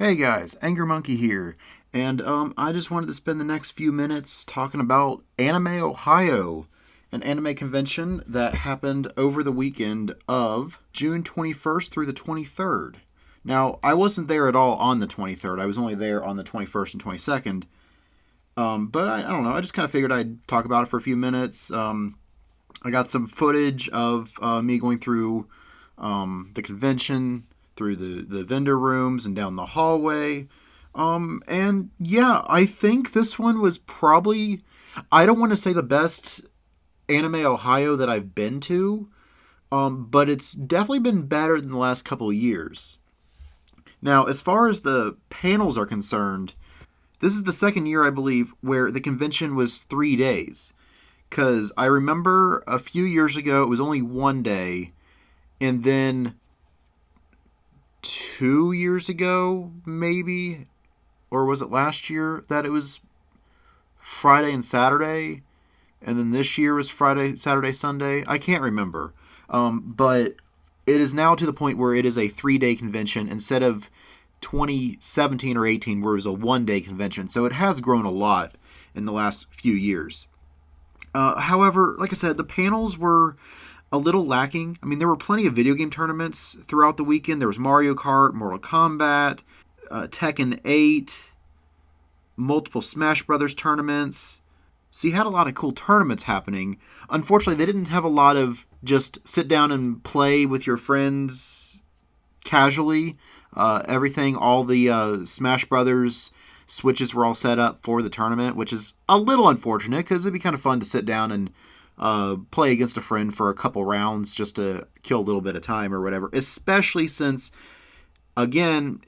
Hey guys, Angry Monkey here, and I just wanted to spend the next few minutes talking about Anime Ohio, an anime convention that happened over the weekend of June 21st through the 23rd. Now, I wasn't there at all on the 23rd, I was only there on the 21st and 22nd, but I don't know, I just kind of figured I'd talk about it for a few minutes. I got some footage of me going through the convention, through the vendor rooms and down the hallway. And yeah, I think this one was probably, I don't want to say the best Anime Ohio that I've been to, but it's definitely been better than the last couple of years. Now, as far as the panels are concerned, this is the second year, I believe, where the convention was 3 days. Because I remember a few years ago, it was only one day, and then 2 years ago, maybe, or was it last year, that it was Friday and Saturday, and then this year was Friday, Saturday, Sunday. I can't remember. But it is now to the point where it is a 3-day convention instead of 2017 or 18 where it was a 1-day convention. So it has grown a lot in the last few years. However, like I said, the panels were a little lacking. I mean, there were plenty of video game tournaments throughout the weekend. There was Mario Kart, Mortal Kombat, Tekken 8, multiple Smash Brothers tournaments. So you had a lot of cool tournaments happening. Unfortunately, they didn't have a lot of just sit down and play with your friends casually. Everything, all the Smash Brothers switches were all set up for the tournament, which is a little unfortunate because it'd be kind of fun to sit down and play against a friend for a couple rounds just to kill a little bit of time or whatever, especially since, again,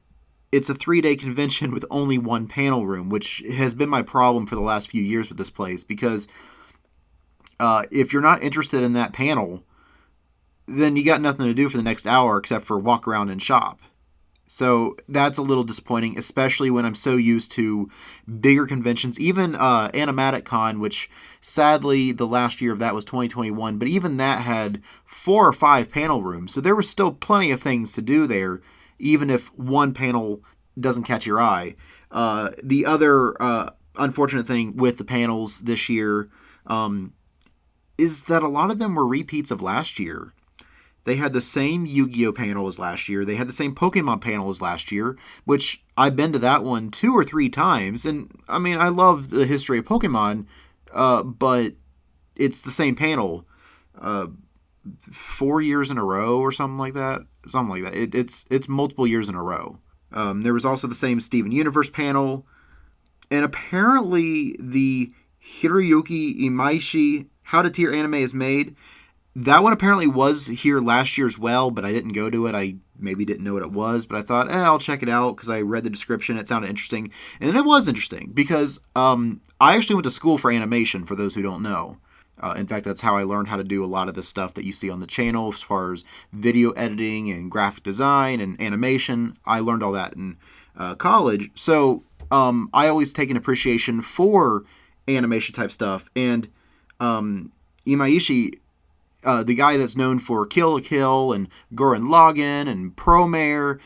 it's a 3-day convention with only one panel room, which has been my problem for the last few years with this place, because if you're not interested in that panel, then you got nothing to do for the next hour except for walk around and shop. So that's a little disappointing, especially when I'm so used to bigger conventions. Even Animatic Con, which sadly the last year of that was 2021, but even that had 4 or 5 panel rooms. So there was still plenty of things to do there, even if one panel doesn't catch your eye. The other unfortunate thing with the panels this year is that a lot of them were repeats of last year. They had the same Yu-Gi-Oh panel as last year. They had the same Pokemon panel as last year, which I've been to that one 2 or 3 times. And, I mean, I love the history of Pokemon, but it's the same panel 4 years in a row or something like that. It's multiple years in a row. There was also the same Steven Universe panel. And apparently the Hiroyuki Imaishi How to Tier Anime is Made, that one apparently was here last year as well, but I didn't go to it. I maybe didn't know what it was, but I thought, I'll check it out because I read the description. It sounded interesting. And it was interesting because I actually went to school for animation, for those who don't know. In fact, that's how I learned how to do a lot of the stuff that you see on the channel as far as video editing and graphic design and animation. I learned all that in college. So I always take an appreciation for animation type stuff. And Imaishi, the guy that's known for Kill la Kill and Gurren Lagann and Promare,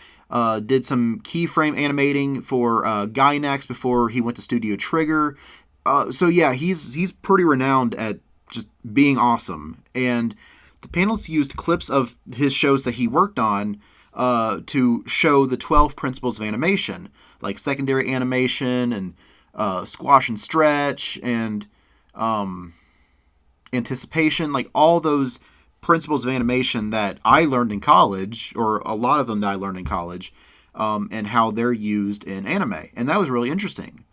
did some keyframe animating for Gainax before he went to Studio Trigger. So yeah, he's pretty renowned at just being awesome. And the panels used clips of his shows that he worked on to show the 12 principles of animation, like secondary animation and squash and stretch and anticipation, like all those principles of animation that I learned in college, or a lot of them that I learned in college, and how they're used in anime. And that was really interesting.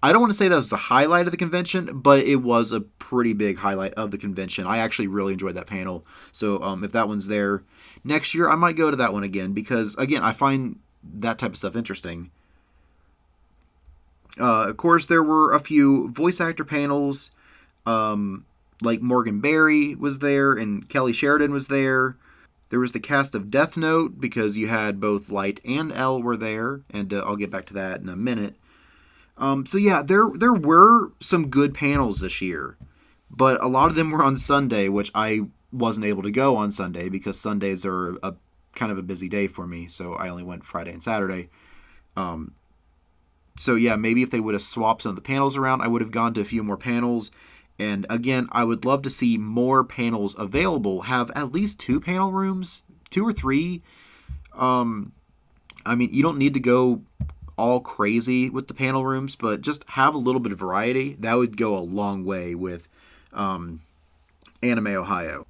I don't want to say that was the highlight of the convention, but it was a pretty big highlight of the convention. I actually really enjoyed that panel. So if that one's there next year, I might go to that one again because, again, I find that type of stuff interesting. Of course, there were a few voice actor panels. Like Morgan Berry was there and Kelly Sheridan was there. There was the cast of Death Note because you had both Light and L were there, and I'll get back to that in a minute. So yeah, there were some good panels this year, but a lot of them were on Sunday, which I wasn't able to go on Sunday because Sundays are a kind of a busy day for me, so I only went Friday and Saturday. So yeah, maybe if they would have swapped some of the panels around, I would have gone to a few more panels. And again, I would love to see more panels available. Have at least 2 panel rooms, 2 or 3. I mean, you don't need to go all crazy with the panel rooms, but just have a little bit of variety. That would go a long way with Anime Ohio.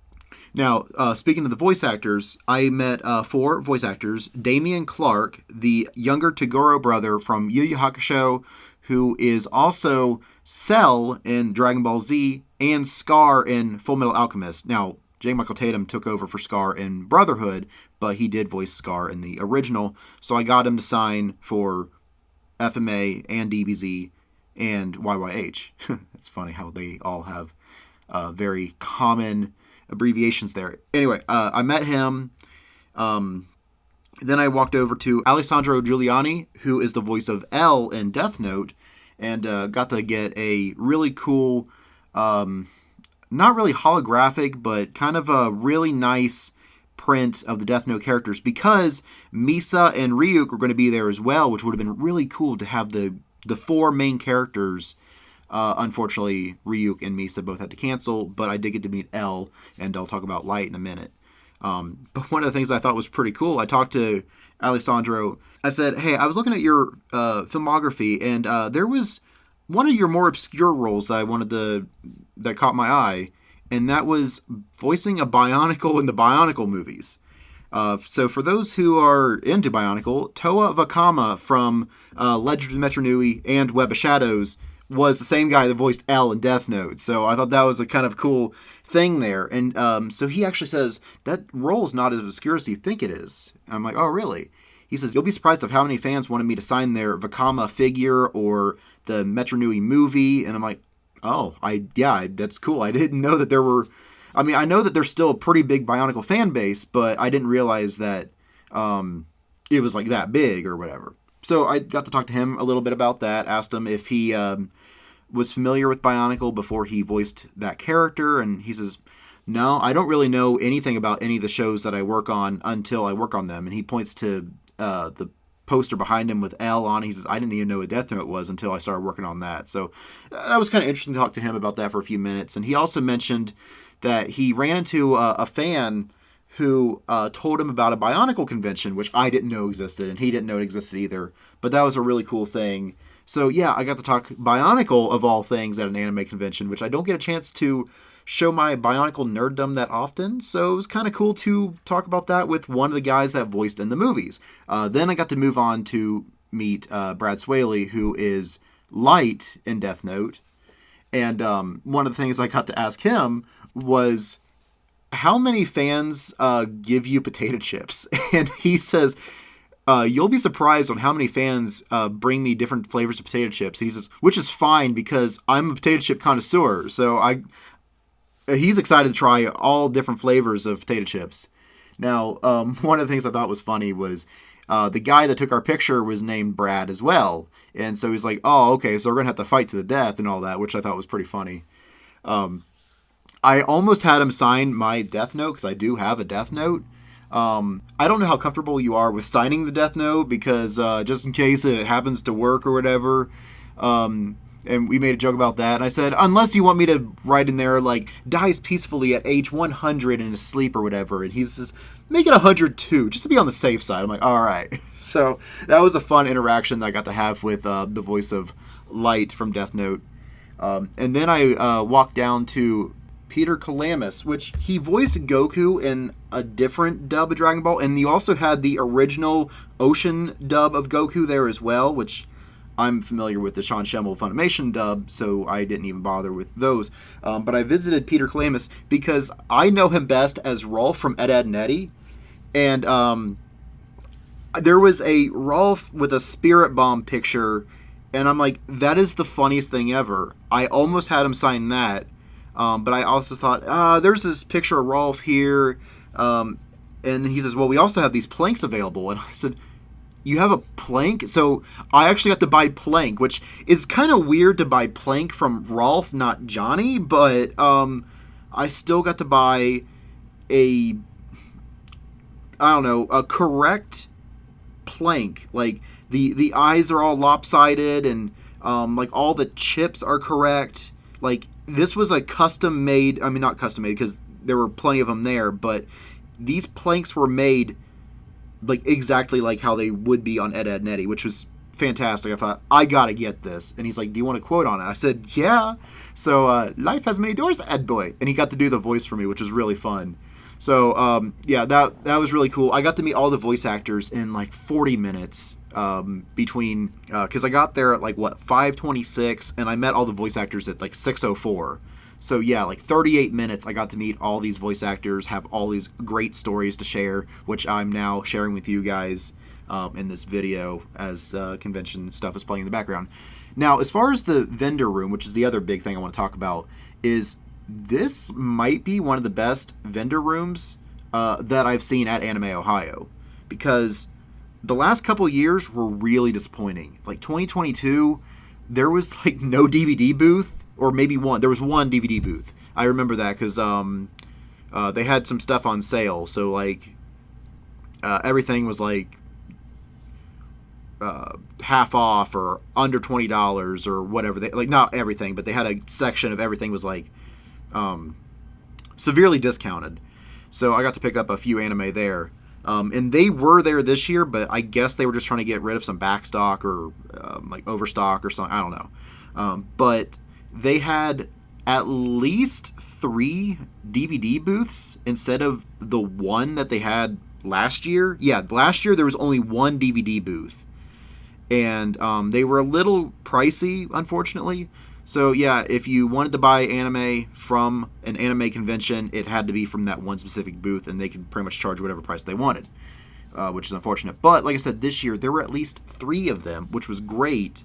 Now, speaking of the voice actors, I met 4 voice actors. Damian Clark, the younger Toguro brother from Yu Yu Hakusho, who is also Cell in Dragon Ball Z and Scar in Full Metal Alchemist. Now, J. Michael Tatum took over for Scar in Brotherhood, but he did voice Scar in the original, so I got him to sign for FMA and DBZ and YYH. It's funny how they all have very common abbreviations there. Anyway, I met him. Then I walked over to Alessandro Giuliani, who is the voice of L in Death Note, and got to get a really cool, not really holographic, but kind of a really nice print of the Death Note characters, because Misa and Ryuk are going to be there as well, which would have been really cool to have the 4 main characters. Unfortunately, Ryuk and Misa both had to cancel, but I did get to meet L, and I'll talk about Light in a minute. But one of the things I thought was pretty cool, I talked to Alessandro. I said, hey, I was looking at your filmography, and there was one of your more obscure roles that caught my eye, and that was voicing a Bionicle in the Bionicle movies. So for those who are into Bionicle, Toa Vakama from Legend of Metro Nui and Web of Shadows was the same guy that voiced L in Death Note. So I thought that was a kind of cool thing there. And so he actually says, that role is not as obscure as you think it is. And I'm like, oh, really? He says, you'll be surprised of how many fans wanted me to sign their Vakama figure or the Metro Nui movie. And I'm like, oh, that's cool. I didn't know that there were... I mean, I know that there's still a pretty big Bionicle fan base, but I didn't realize that it was like that big or whatever. So I got to talk to him a little bit about that, asked him if he was familiar with Bionicle before he voiced that character, and he says, no, I don't really know anything about any of the shows that I work on until I work on them. And he points to the poster behind him with L on. He says, I didn't even know what Death Note was until I started working on that. So that was kind of interesting to talk to him about that for a few minutes. And he also mentioned that he ran into a fan who told him about a Bionicle convention, which I didn't know existed, and he didn't know it existed either. But that was a really cool thing. So yeah, I got to talk Bionicle of all things at an anime convention, which I don't get a chance to show my Bionicle nerddom that often. So it was kind of cool to talk about that with one of the guys that voiced in the movies. Then I got to move on to meet Brad Swaley, who is Light in Death Note. And one of the things I got to ask him was, how many fans give you potato chips? And he says, you'll be surprised on how many fans bring me different flavors of potato chips. And he says, which is fine because I'm a potato chip connoisseur. So he's excited to try all different flavors of potato chips. Now, one of the things I thought was funny was the guy that took our picture was named Brad as well. And so he's like, oh, okay, so we're going to have to fight to the death and all that, which I thought was pretty funny. I almost had him sign my Death Note because I do have a Death Note. I don't know how comfortable you are with signing the Death Note because just in case it happens to work or whatever. And we made a joke about that. And I said, unless you want me to write in there, like, dies peacefully at age 100 in his sleep or whatever. And he says, make it 102, just to be on the safe side. I'm like, all right. So that was a fun interaction that I got to have with the voice of Light from Death Note. And then I walked down to Peter Kalamis, which he voiced Goku in a different dub of Dragon Ball, and you also had the original Ocean dub of Goku there as well, which I'm familiar with the Sean Schemmel Funimation dub, so I didn't even bother with those. But I visited Peter Kalamis because I know him best as Rolf from Ed, Edd n Eddy, and there was a Rolf with a spirit bomb picture, and I'm like, that is the funniest thing ever. I almost had him sign that. But I also thought, there's this picture of Rolf here. And he says, well, we also have these planks available. And I said, you have a plank? So I actually got to buy plank, which is kind of weird to buy plank from Rolf, not Johnny. But I still got to buy a correct plank. Like, the eyes are all lopsided, and like all the chips are correct. Like this was a custom made. I mean, not custom made because there were plenty of them there, but these planks were made like exactly like how they would be on Ed, Edd n Eddy, which was fantastic. I thought, I gotta get this. And he's like, do you want a quote on it? I said, yeah. So life has many doors, Ed boy. And he got to do the voice for me, which was really fun. So yeah, that was really cool. I got to meet all the voice actors in like 40 minutes between, because I got there at like 5:26, and I met all the voice actors at like 6:04. So yeah, like 38 minutes, I got to meet all these voice actors, have all these great stories to share, which I'm now sharing with you guys in this video as convention stuff is playing in the background. Now, as far as the vendor room, which is the other big thing I want to talk about, is this might be one of the best vendor rooms that I've seen at Anime Ohio, because the last couple years were really disappointing. Like 2022, there was like no DVD booth, or maybe one. There was one DVD booth. I remember that because they had some stuff on sale. So like everything was like half off or under $20 or whatever. They, like not everything, but they had a section of everything was like severely discounted. So I got to pick up a few anime there. And they were there this year, but I guess they were just trying to get rid of some backstock or like overstock or something. I don't know. But they had at least 3 DVD booths instead of the one that they had last year. Yeah, last year there was only one DVD booth. And they were a little pricey, unfortunately. So yeah, if you wanted to buy anime from an anime convention, it had to be from that one specific booth, and they could pretty much charge whatever price they wanted, which is unfortunate. But like I said, this year there were at least 3 of them, which was great.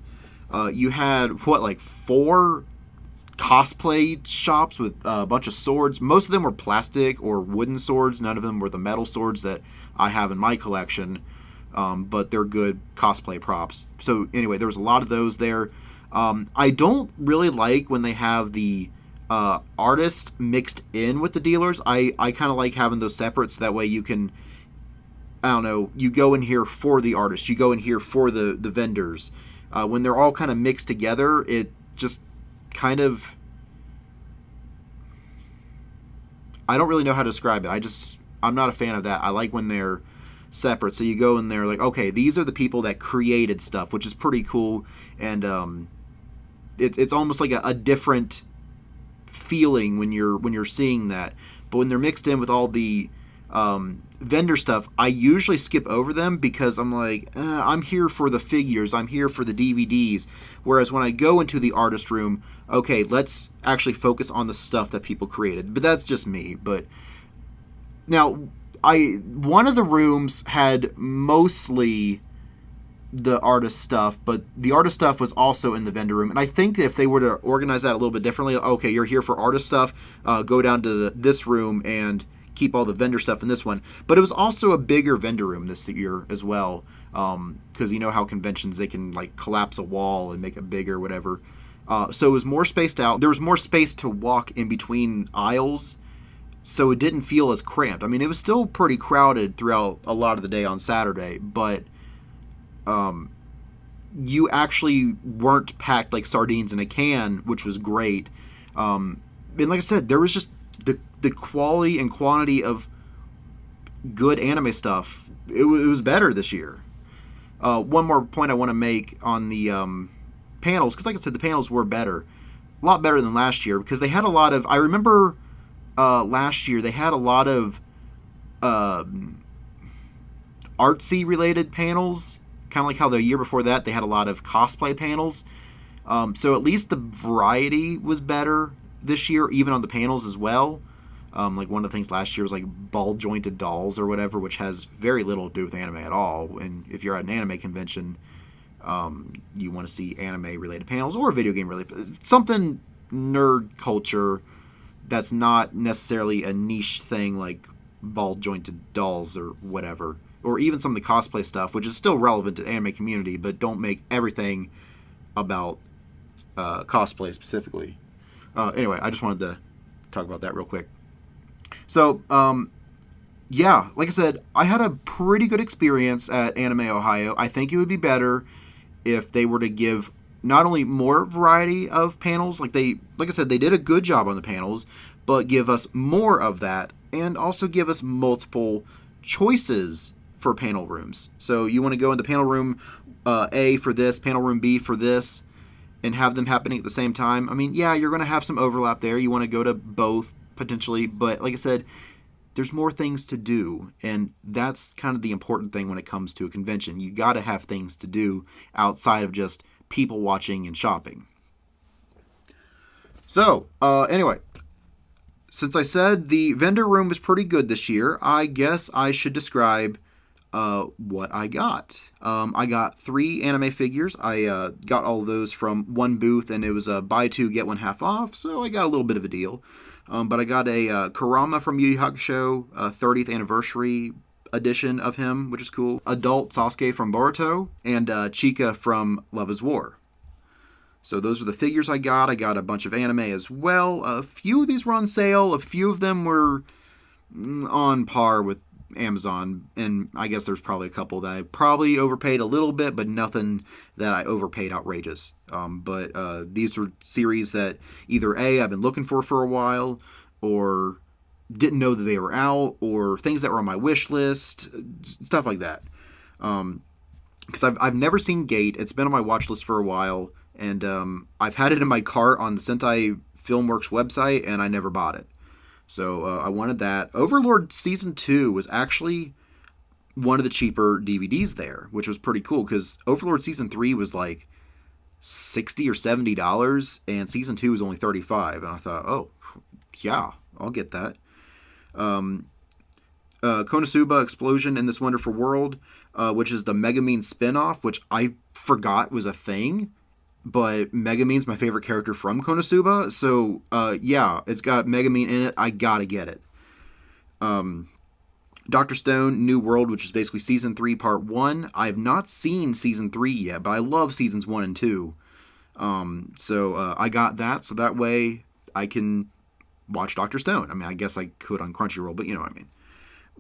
You had, like 4 cosplay shops with a bunch of swords. Most of them were plastic or wooden swords. None of them were the metal swords that I have in my collection, but they're good cosplay props. So anyway, there was a lot of those there. I don't really like when they have the artists mixed in with the dealers. I kind of like having those separate, so that way you can, I don't know, you go in here for the artists, you go in here for the vendors. When they're all kind of mixed together, it just kind of, I don't really know how to describe it. I'm not a fan of that. I like when they're separate. So you go in there like, okay, these are the people that created stuff, which is pretty cool. And it's almost like a different feeling when you're seeing that. But when they're mixed in with all the vendor stuff, I usually skip over them because I'm like, I'm here for the figures, I'm here for the DVDs. Whereas when I go into the artist room, okay, let's actually focus on the stuff that people created. But that's just me. But now, one of the rooms had mostly the artist stuff, but the artist stuff was also in the vendor room. And I think that if they were to organize that a little bit differently, okay, you're here for artist stuff, go down to this room and keep all the vendor stuff in this one. But it was also a bigger vendor room this year as well, because you know how conventions, they can like collapse a wall and make it bigger, whatever. So it was more spaced out. There was more space to walk in between aisles, so it didn't feel as cramped. I mean, it was still pretty crowded throughout a lot of the day on Saturday, but you actually weren't packed like sardines in a can, which was great. And like I said, there was just the quality and quantity of good anime stuff. It was better this year. One more point I want to make on the panels, because like I said, the panels were better. A lot better than last year, because they had a lot of, I remember last year they had a lot of artsy related panels, kind of like how the year before that they had a lot of cosplay panels. So at least the variety was better this year, even on the panels as well. Like one of the things last year was like ball jointed dolls or whatever, which has very little to do with anime at all. And if you're at an anime convention, you want to see anime related panels or video game related, something nerd culture that's not necessarily a niche thing like ball jointed dolls or whatever, or even some of the cosplay stuff, which is still relevant to the anime community, but don't make everything about cosplay specifically. Anyway, I just wanted to talk about that real quick. So, yeah, like I said, I had a pretty good experience at Anime Ohio. I think it would be better if they were to give not only more variety of panels, like I said, they did a good job on the panels, but give us more of that and also give us multiple choices for panel rooms. So you want to go into panel room A for this, panel room B for this, and have them happening at the same time. I mean, yeah, you're going to have some overlap there. You want to go to both potentially, but like I said, there's more things to do, and that's kind of the important thing when it comes to a convention. You got to have things to do outside of just people watching and shopping. So, anyway, since I said the vendor room was pretty good this year, I guess I should describe what I got. I got 3 anime figures. I got all of those from one booth, and it was a buy 2, get 1 half off, so I got a little bit of a deal. But I got a Kurama from Yu Yu Hakusho, 30th anniversary edition of him, which is cool. Adult Sasuke from Boruto, and Chika from Love is War. So those are the figures I got. I got a bunch of anime as well. A few of these were on sale. A few of them were on par with Amazon, and I guess there's probably a couple that I probably overpaid a little bit, but nothing that I overpaid outrageous. But these were series that either A, I've been looking for a while, or didn't know that they were out, or things that were on my wish list, stuff like that. Because I've never seen Gate. It's been on my watch list for a while, and I've had it in my cart on the Sentai Filmworks website, and I never bought it. So I wanted that. Overlord Season 2 was actually one of the cheaper DVDs there, which was pretty cool because Overlord Season 3 was like $60 or $70, and Season 2 was only $35. And I thought, oh, yeah, I'll get that. Konosuba Explosion in This Wonderful World, which is the Megumin spinoff, which I forgot was a thing. But Megumin's my favorite character from Konosuba, so yeah, it's got Megumin in it. I gotta get it. Dr. Stone, New World, which is basically Season 3, Part 1. I have not seen Season 3 yet, but I love Seasons 1 and 2. So I got that, so that way I can watch Dr. Stone. I mean, I guess I could on Crunchyroll, but you know what I mean.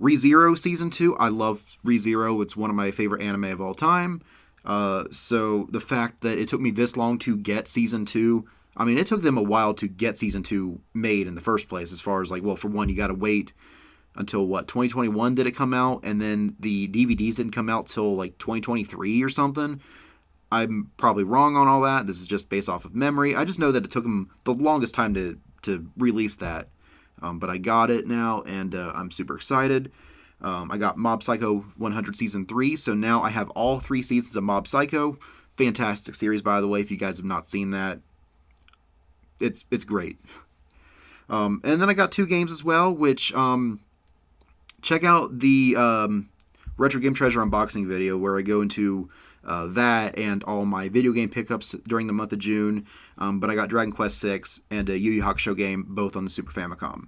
ReZero Season 2. I love ReZero. It's one of my favorite anime of all time. So the fact that it took me this long to get Season 2, I mean, it took them a while to get Season 2 made in the first place, as far as like, well, for one, you got to wait until 2021 did it come out, and then the DVDs didn't come out till like 2023 or something. I'm probably wrong on all that. This is just based off of memory. I just know that it took them the longest time to release that. But I got it now, and I'm super excited. I got Mob Psycho 100 Season 3, so now I have all 3 seasons of Mob Psycho. Fantastic series, by the way, if you guys have not seen that. It's great. And then I got 2 games as well, which check out the Retro Game Treasure unboxing video where I go into that and all my video game pickups during the month of June. But I got Dragon Quest VI and a Yu Yu Hakusho game, both on the Super Famicom.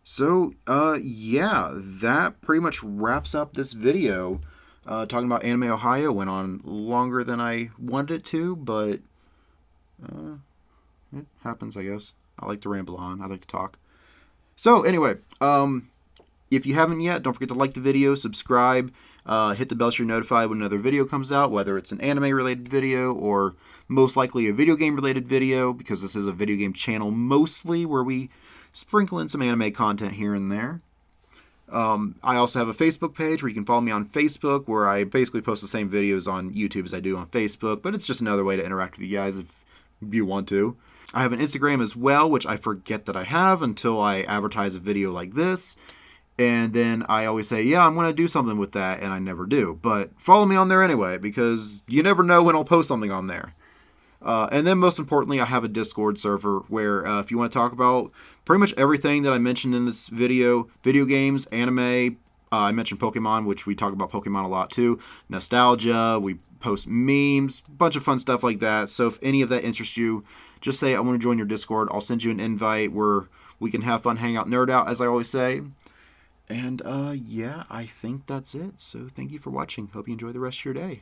So, yeah, that pretty much wraps up this video. Talking about Anime Ohio went on longer than I wanted it to, but it happens, I guess. I like to ramble on. I like to talk. So, anyway, if you haven't yet, don't forget to like the video, subscribe, hit the bell so you're notified when another video comes out, whether it's an anime-related video or most likely a video game-related video, because this is a video game channel mostly where we sprinkle in some anime content here and there. I also have a Facebook page where you can follow me on Facebook, where I basically post the same videos on YouTube as I do on Facebook, but it's just another way to interact with you guys if you want to. I have an Instagram as well, which I forget that I have until I advertise a video like this. And then I always say, yeah, I'm going to do something with that, and I never do. But follow me on there anyway, because you never know when I'll post something on there. And then most importantly, I have a Discord server where if you want to talk about pretty much everything that I mentioned in this video, video games, anime, I mentioned Pokemon, which we talk about Pokemon a lot too, nostalgia, we post memes, a bunch of fun stuff like that. So if any of that interests you, just say I want to join your Discord. I'll send you an invite where we can have fun, hang out, nerd out, as I always say. And yeah, I think that's it. So thank you for watching. Hope you enjoy the rest of your day.